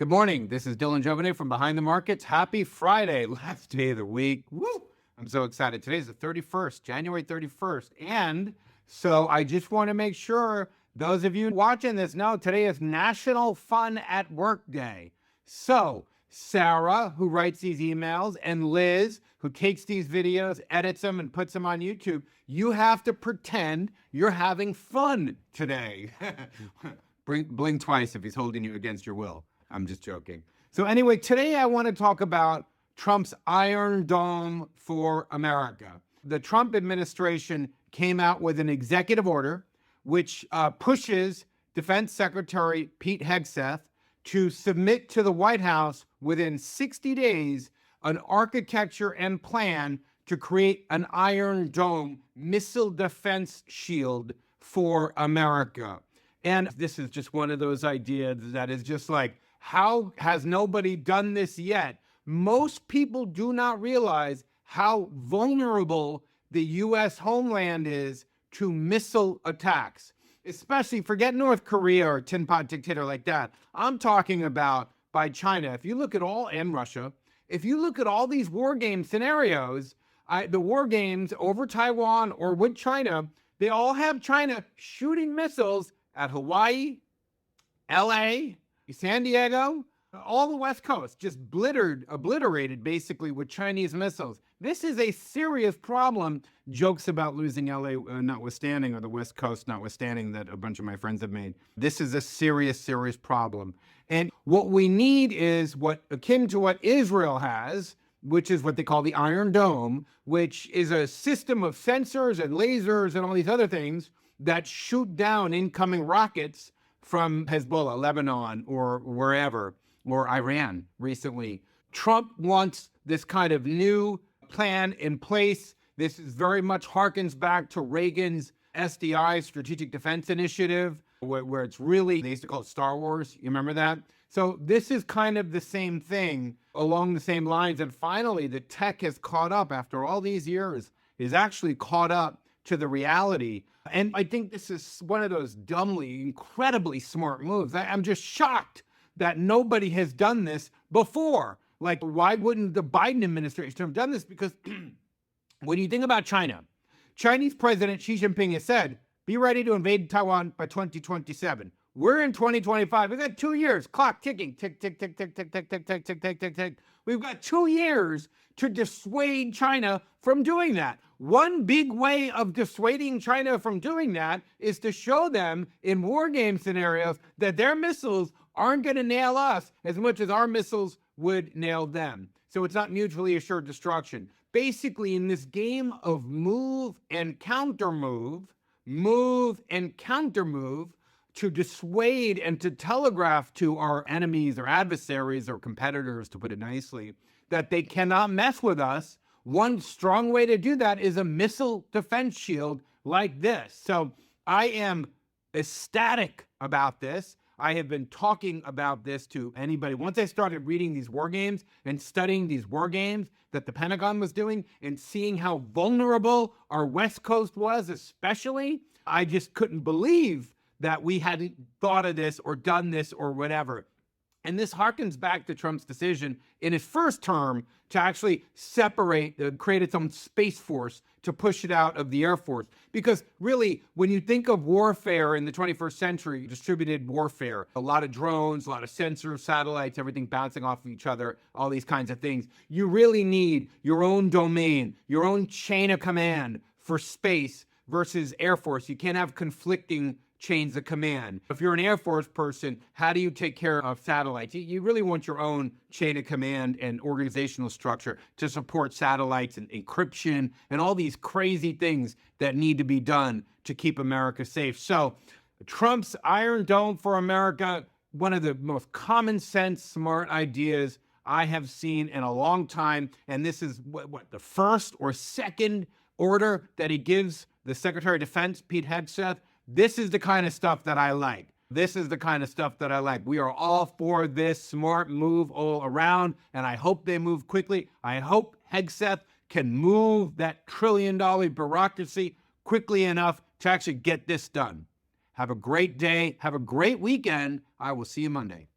Good morning. This is Dylan Jovine from Behind the Markets. Happy Friday, last day of the week. Woo! I'm so excited. Today's the 31st, January 31st. And so I just want to make sure those of you watching this know today is National Fun at Work Day. So Sarah, who writes these emails, and Liz, who takes these videos, edits them, and puts them on YouTube, you have to pretend you're having fun today. Blink twice if he's holding you against your will. I'm just joking. So anyway, today I want to talk about Trump's Iron Dome for America. The Trump administration came out with an executive order which pushes Defense Secretary Pete Hegseth to submit to the White House within 60 days an architecture and plan to create an Iron Dome missile defense shield for America. And this is just one of those ideas that is just like, how has nobody done this yet? Most people do not realize how vulnerable the U.S. homeland is to missile attacks, especially forget North Korea or tin pot dictator like that. I'm talking about by China. If you look at and Russia, if you look at all these war game scenarios, the war games over Taiwan or with China, they all have China shooting missiles at Hawaii, LA, San Diego, all the West Coast, just obliterated basically with Chinese missiles. This is a serious problem. Jokes about losing LA notwithstanding, or the West Coast notwithstanding, that a bunch of my friends have made. This is a serious, serious problem. And what we need is akin to what Israel has, which is what they call the Iron Dome, which is a system of sensors and lasers and all these other things that shoot down incoming rockets from Hezbollah, Lebanon, or wherever, or Iran recently. Trump wants this kind of new plan in place. This is very much harkens back to Reagan's SDI, Strategic Defense Initiative, where it's really, they used to call it Star Wars. You remember that? So this is kind of the same thing along the same lines. And finally, the tech has caught up after all these years, is actually caught up to the reality. And I think this is one of those dumbly, incredibly smart moves. I'm just shocked that nobody has done this before. Like, why wouldn't the Biden administration have done this? Because when you think about China, Chinese President Xi Jinping has said, be ready to invade Taiwan by 2027. We're in 2025. We've got 2 years, clock ticking, tick, tick, tick, tick, tick, tick, tick, tick, tick, tick, tick, tick. We've got 2 years to dissuade China from doing that. One big way of dissuading China from doing that is to show them in war game scenarios that their missiles aren't going to nail us as much as our missiles would nail them. So it's not mutually assured destruction. Basically, in this game of move and counter move to dissuade and to telegraph to our enemies or adversaries or competitors, to put it nicely, that they cannot mess with us, one strong way to do that is a missile defense shield like this. So I am ecstatic about this. I have been talking about this to anybody. Once I started reading these war games and studying these war games that the Pentagon was doing and seeing how vulnerable our West Coast was, especially, I just couldn't believe that we hadn't thought of this or done this or whatever. And this harkens back to Trump's decision in his first term to actually create its own space force to push it out of the Air Force. Because really, when you think of warfare in the 21st century, distributed warfare, a lot of drones, a lot of sensors, satellites, everything bouncing off of each other, all these kinds of things, you really need your own domain, your own chain of command for space versus Air Force. You can't have conflicting chains of command. If you're an Air Force person, how do you take care of satellites? You really want your own chain of command and organizational structure to support satellites and encryption and all these crazy things that need to be done to keep America safe. So Trump's Iron Dome for America, one of the most common sense, smart ideas I have seen in a long time. And this is the first or second order that he gives the Secretary of Defense, Pete Hegseth. This is the kind of stuff that I like. This is the kind of stuff that I like. We are all for this smart move all around, and I hope they move quickly. I hope Hegseth can move that trillion-dollar bureaucracy quickly enough to actually get this done. Have a great day. Have a great weekend. I will see you Monday.